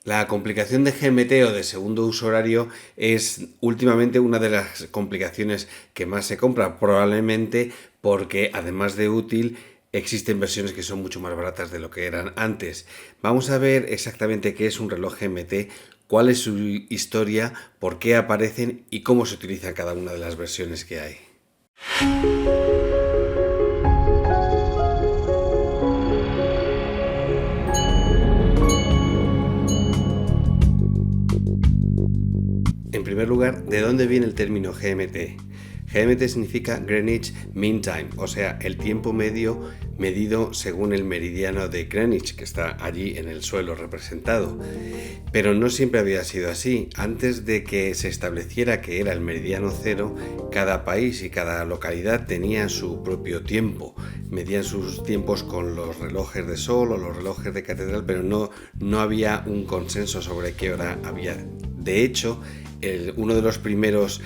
La complicación de GMT o de segundo uso horario es últimamente una de las complicaciones que más se compra, probablemente porque además de útil existen versiones que son mucho más baratas de lo que eran antes. Vamos a ver exactamente qué es un reloj GMT, cuál es su historia, por qué aparecen y cómo se utiliza cada una de las versiones que hay. En primer lugar, ¿de dónde viene el término GMT? GMT significa Greenwich Mean Time, o sea, el tiempo medio medido según el meridiano de Greenwich, que está allí en el suelo representado. Pero no siempre había sido así. Antes de que se estableciera que era el meridiano cero, cada país y cada localidad tenía su propio tiempo. Medían sus tiempos con los relojes de sol o los relojes de catedral, pero no había un consenso sobre qué hora había. De hecho, uno de los primeros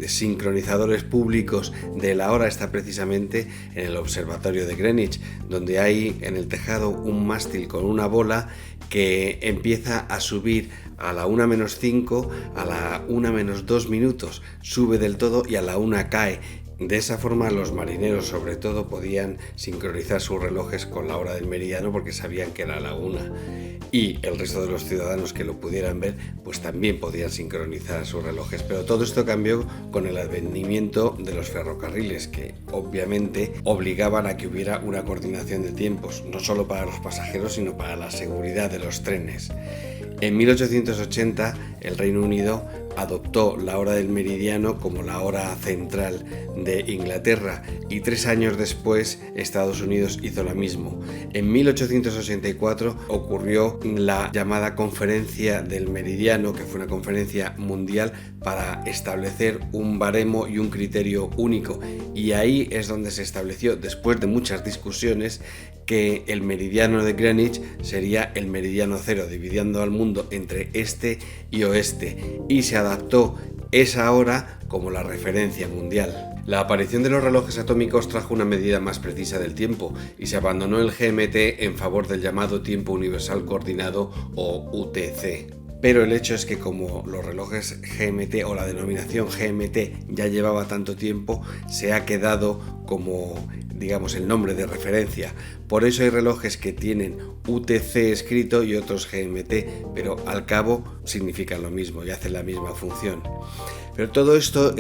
sincronizadores públicos de la hora está precisamente en el observatorio de Greenwich, donde hay en el tejado un mástil con una bola que empieza a subir a la 1:05, a la 1:02 sube del todo y a la 1 cae. De esa forma los marineros sobre todo podían sincronizar sus relojes con la hora del meridiano porque sabían que era la 1, y el resto de los ciudadanos que lo pudieran ver pues también podían sincronizar sus relojes. Pero todo esto cambió con el advenimiento de los ferrocarriles, que obviamente obligaban a que hubiera una coordinación de tiempos, no solo para los pasajeros sino para la seguridad de los trenes. En 1880 el Reino Unido adoptó la hora del meridiano como la hora central de Inglaterra y 3 años después Estados Unidos hizo lo mismo. En 1884 ocurrió la llamada Conferencia del Meridiano, que fue una conferencia mundial para establecer un baremo y un criterio único, y ahí es donde se estableció, después de muchas discusiones, que el meridiano de Greenwich sería el meridiano cero, dividiendo al mundo entre este y oeste, y se adaptó esa hora como la referencia mundial. La aparición de los relojes atómicos trajo una medida más precisa del tiempo y se abandonó el GMT en favor del llamado tiempo universal coordinado o UTC. Pero el hecho es que como los relojes GMT o la denominación GMT ya llevaba tanto tiempo, se ha quedado como, digamos, el nombre de referencia. Por eso hay relojes que tienen UTC escrito y otros GMT, pero al cabo significan lo mismo y hacen la misma función. Pero todo esto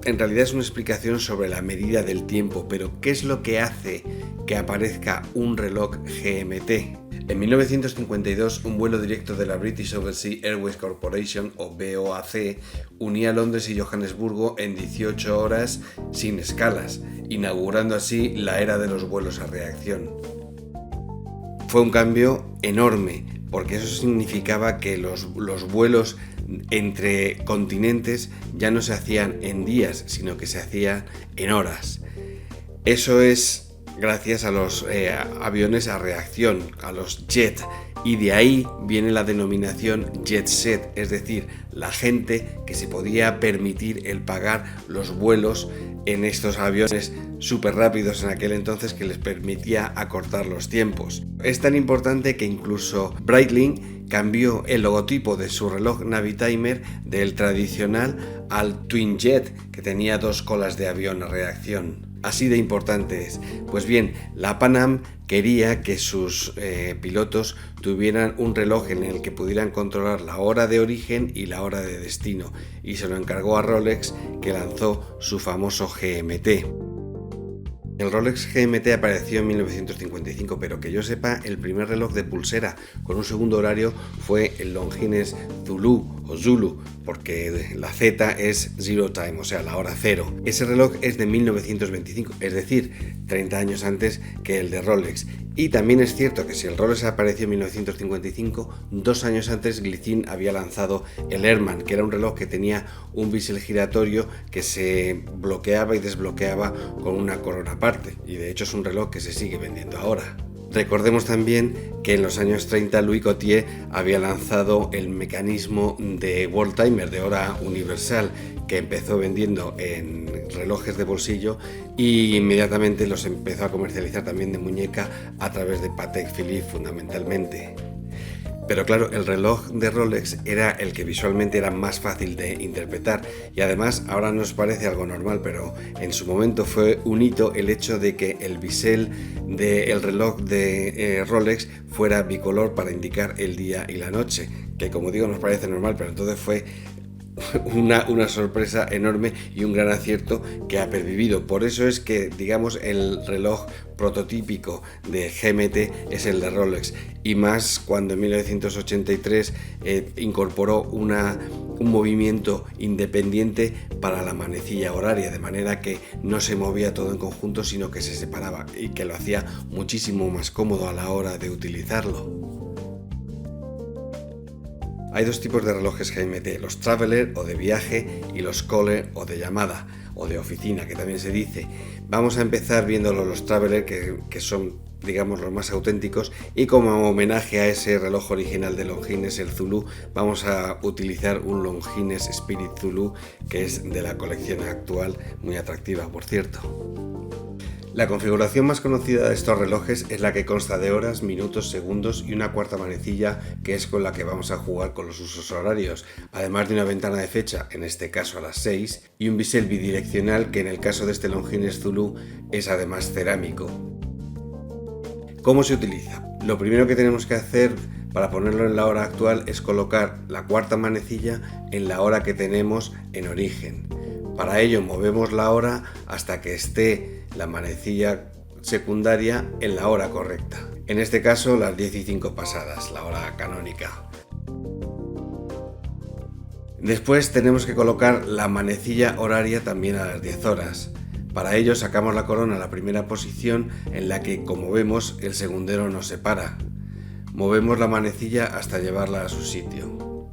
en realidad es una explicación sobre la medida del tiempo. Pero ¿qué es lo que hace que aparezca un reloj GMT? En 1952, un vuelo directo de la British Overseas Airways Corporation, o BOAC, unía Londres y Johannesburgo en 18 horas sin escalas, inaugurando así la era de los vuelos a reacción. Fue un cambio enorme, porque eso significaba que los vuelos entre continentes ya no se hacían en días, sino que se hacían en horas. Eso es gracias a los aviones a reacción, a los jet, y de ahí viene la denominación jet set, es decir, la gente que se podía permitir el pagar los vuelos en estos aviones súper rápidos en aquel entonces, que les permitía acortar los tiempos. Es tan importante que incluso Breitling cambió el logotipo de su reloj Navitimer del tradicional al Twin Jet, que tenía 2 colas de avión a reacción. Así de importante es. Pues bien, la Pan Am quería que sus pilotos tuvieran un reloj en el que pudieran controlar la hora de origen y la hora de destino, y se lo encargó a Rolex, que lanzó su famoso GMT. El Rolex GMT apareció en 1955, pero que yo sepa, el primer reloj de pulsera con un segundo horario fue el Longines Zulu, porque la Z es Zero Time, o sea, la hora cero. Ese reloj es de 1925, es decir, 30 años antes que el de Rolex. Y también es cierto que si el Rolex apareció en 1955, 2 años antes Glycine había lanzado el Airman, que era un reloj que tenía un bisel giratorio que se bloqueaba y desbloqueaba con una corona aparte, y de hecho es un reloj que se sigue vendiendo ahora. Recordemos también que en los años 30 Louis Gauthier había lanzado el mecanismo de World Timer, de hora universal, que empezó vendiendo en relojes de bolsillo y inmediatamente los empezó a comercializar también de muñeca a través de Patek Philippe fundamentalmente. Pero claro, el reloj de Rolex era el que visualmente era más fácil de interpretar y además ahora nos parece algo normal, pero en su momento fue un hito el hecho de que el bisel del reloj de Rolex fuera bicolor para indicar el día y la noche, que como digo nos parece normal, pero entonces fue una sorpresa enorme y un gran acierto que ha pervivido. Por eso es que, digamos, el reloj prototípico de GMT es el de Rolex, y más cuando en 1983 incorporó un movimiento independiente para la manecilla horaria, de manera que no se movía todo en conjunto, sino que se separaba, y que lo hacía muchísimo más cómodo a la hora de utilizarlo. Hay dos tipos de relojes GMT, los Traveler o de viaje y los Caller o de llamada o de oficina, que también se dice. Vamos a empezar viéndolo los Traveler, que son, digamos, los más auténticos, y como homenaje a ese reloj original de Longines, el Zulu, vamos a utilizar un Longines Spirit Zulu, que es de la colección actual, muy atractiva, por cierto. La configuración más conocida de estos relojes es la que consta de horas, minutos, segundos y una cuarta manecilla, que es con la que vamos a jugar con los usos horarios, además de una ventana de fecha, en este caso a las 6, y un bisel bidireccional que en el caso de este Longines Zulu es además cerámico. ¿Cómo se utiliza? Lo primero que tenemos que hacer para ponerlo en la hora actual es colocar la cuarta manecilla en la hora que tenemos en origen. Para ello movemos la hora hasta que esté la manecilla secundaria en la hora correcta. En este caso las 10:05 pasadas, la hora canónica. Después tenemos que colocar la manecilla horaria también a las 10 horas. Para ello sacamos la corona a la primera posición, en la que, como vemos, el segundero nos separa. Movemos la manecilla hasta llevarla a su sitio.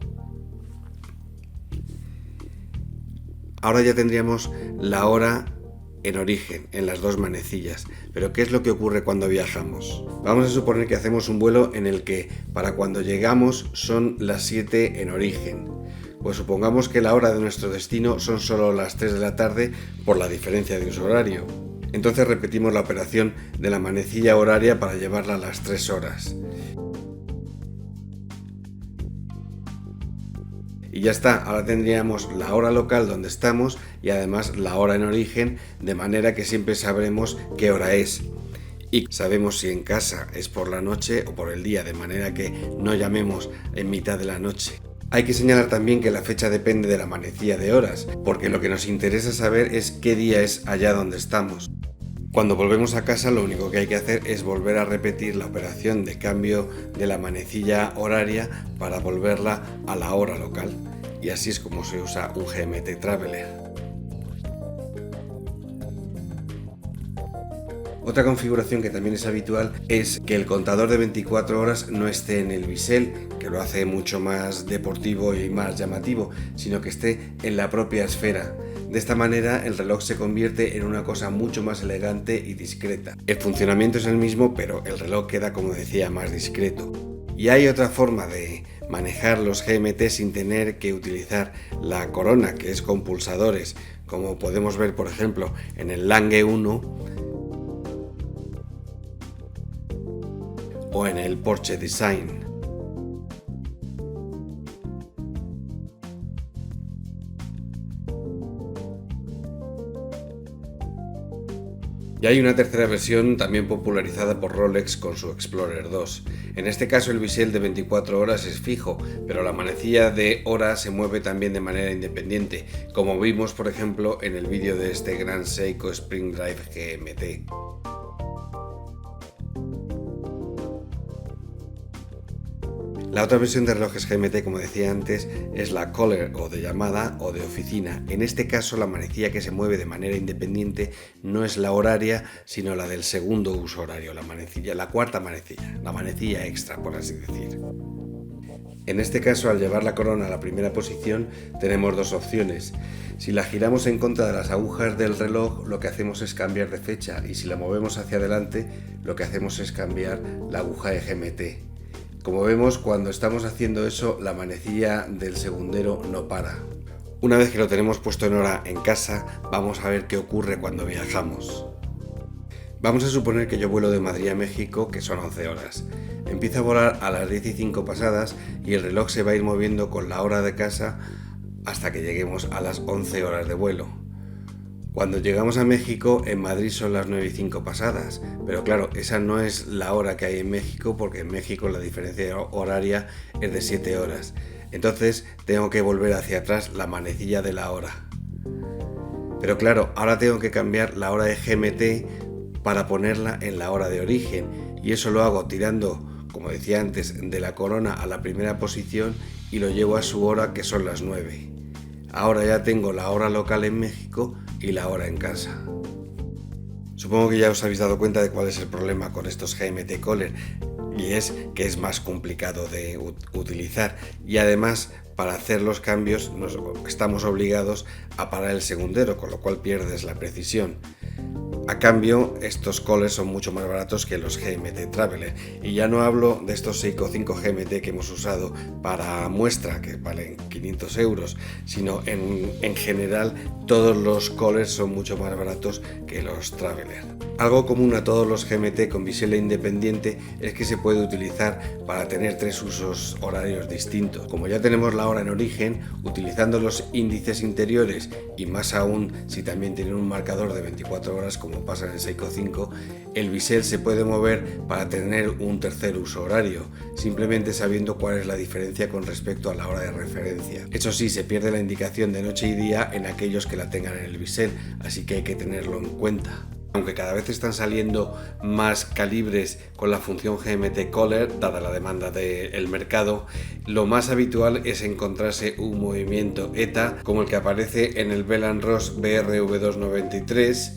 Ahora ya tendríamos la hora en origen, en las dos manecillas. Pero ¿qué es lo que ocurre cuando viajamos? Vamos a suponer que hacemos un vuelo en el que para cuando llegamos son las 7 en origen. Pues supongamos que la hora de nuestro destino son solo las 3 de la tarde por la diferencia de uso horario. Entonces repetimos la operación de la manecilla horaria para llevarla a las 3 horas. Y ya está, ahora tendríamos la hora local donde estamos y además la hora en origen, de manera que siempre sabremos qué hora es. Y sabemos si en casa es por la noche o por el día, de manera que no llamemos en mitad de la noche. Hay que señalar también que la fecha depende de la manecilla de horas, porque lo que nos interesa saber es qué día es allá donde estamos. Cuando volvemos a casa, lo único que hay que hacer es volver a repetir la operación de cambio de la manecilla horaria para volverla a la hora local. Y así es como se usa un GMT Traveler. Otra configuración que también es habitual es que el contador de 24 horas no esté en el bisel, que lo hace mucho más deportivo y más llamativo, sino que esté en la propia esfera. De esta manera el reloj se convierte en una cosa mucho más elegante y discreta. El funcionamiento es el mismo, pero el reloj queda, como decía, más discreto. Y hay otra forma de manejar los GMT sin tener que utilizar la corona, que es con pulsadores, como podemos ver por ejemplo en el Lange 1 o en el Porsche Design. Y hay una tercera versión también popularizada por Rolex con su Explorer 2. En este caso el bisel de 24 horas es fijo, pero la manecilla de hora se mueve también de manera independiente, como vimos por ejemplo en el vídeo de este Grand Seiko Spring Drive GMT. La otra versión de relojes GMT, como decía antes, es la Caller o de llamada o de oficina. En este caso la manecilla que se mueve de manera independiente no es la horaria, sino la del segundo uso horario, la cuarta manecilla, la manecilla extra, por así decir. En este caso, al llevar la corona a la primera posición, tenemos dos opciones. Si la giramos en contra de las agujas del reloj, lo que hacemos es cambiar de fecha, y si la movemos hacia adelante, lo que hacemos es cambiar la aguja de GMT. Como vemos, cuando estamos haciendo eso, la manecilla del segundero no para. Una vez que lo tenemos puesto en hora en casa, vamos a ver qué ocurre cuando viajamos. Vamos a suponer que yo vuelo de Madrid a México, que son 11 horas. Empiezo a volar a las 15 pasadas y el reloj se va a ir moviendo con la hora de casa hasta que lleguemos a las 11 horas de vuelo. Cuando llegamos a México, en Madrid son las 9:05 pasadas, pero claro, esa no es la hora que hay en México, porque en México la diferencia horaria es de 7 horas. Entonces tengo que volver hacia atrás la manecilla de la hora. Pero claro, ahora tengo que cambiar la hora de GMT para ponerla en la hora de origen, y eso lo hago tirando, como decía antes, de la corona a la primera posición y lo llevo a su hora, que son las 9. Ahora ya tengo la hora local en México y la hora en casa. Supongo que ya os habéis dado cuenta de cuál es el problema con estos GMT Caller, y es que es más complicado de utilizar, y además para hacer los cambios estamos obligados a parar el segundero, con lo cual pierdes la precisión. A cambio, estos callers son mucho más baratos que los GMT Traveler, y ya no hablo de estos Seiko 5 GMT que hemos usado para muestra, que valen 500 euros, sino en general todos los callers son mucho más baratos que los Traveler. Algo común a todos los GMT con bisel independiente es que se puede utilizar para tener 3 usos horarios distintos. Como ya tenemos la hora en origen, utilizando los índices interiores, y más aún si también tienen un marcador de 24 horas como pasa en el Seiko 5, el bisel se puede mover para tener un tercer uso horario, simplemente sabiendo cuál es la diferencia con respecto a la hora de referencia. Eso sí, se pierde la indicación de noche y día en aquellos que la tengan en el bisel, así que hay que tenerlo en cuenta. Aunque cada vez están saliendo más calibres con la función GMT Caller, dada la demanda del mercado, lo más habitual es encontrarse un movimiento ETA como el que aparece en el Bell & Ross BRV293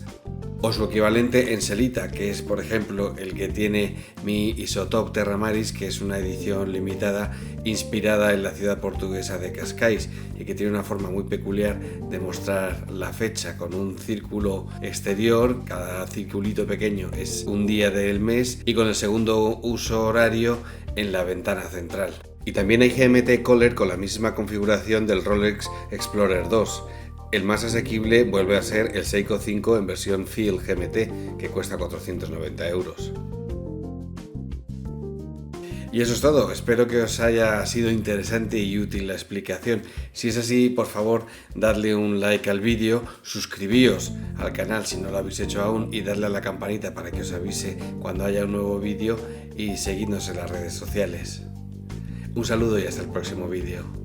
o su equivalente en Selita, que es por ejemplo el que tiene mi Isotop Terra Maris, que es una edición limitada inspirada en la ciudad portuguesa de Cascais y que tiene una forma muy peculiar de mostrar la fecha con un círculo exterior. Cada circulito pequeño es un día del mes y con el segundo uso horario en la ventana central. Y también hay GMT Caller con la misma configuración del Rolex Explorer 2. El más asequible vuelve a ser el Seiko 5 en versión Field GMT, que cuesta 490 euros. Y eso es todo, espero que os haya sido interesante y útil la explicación. Si es así, por favor, dadle un like al vídeo, suscribíos al canal si no lo habéis hecho aún y dadle a la campanita para que os avise cuando haya un nuevo vídeo, y seguidnos en las redes sociales. Un saludo y hasta el próximo vídeo.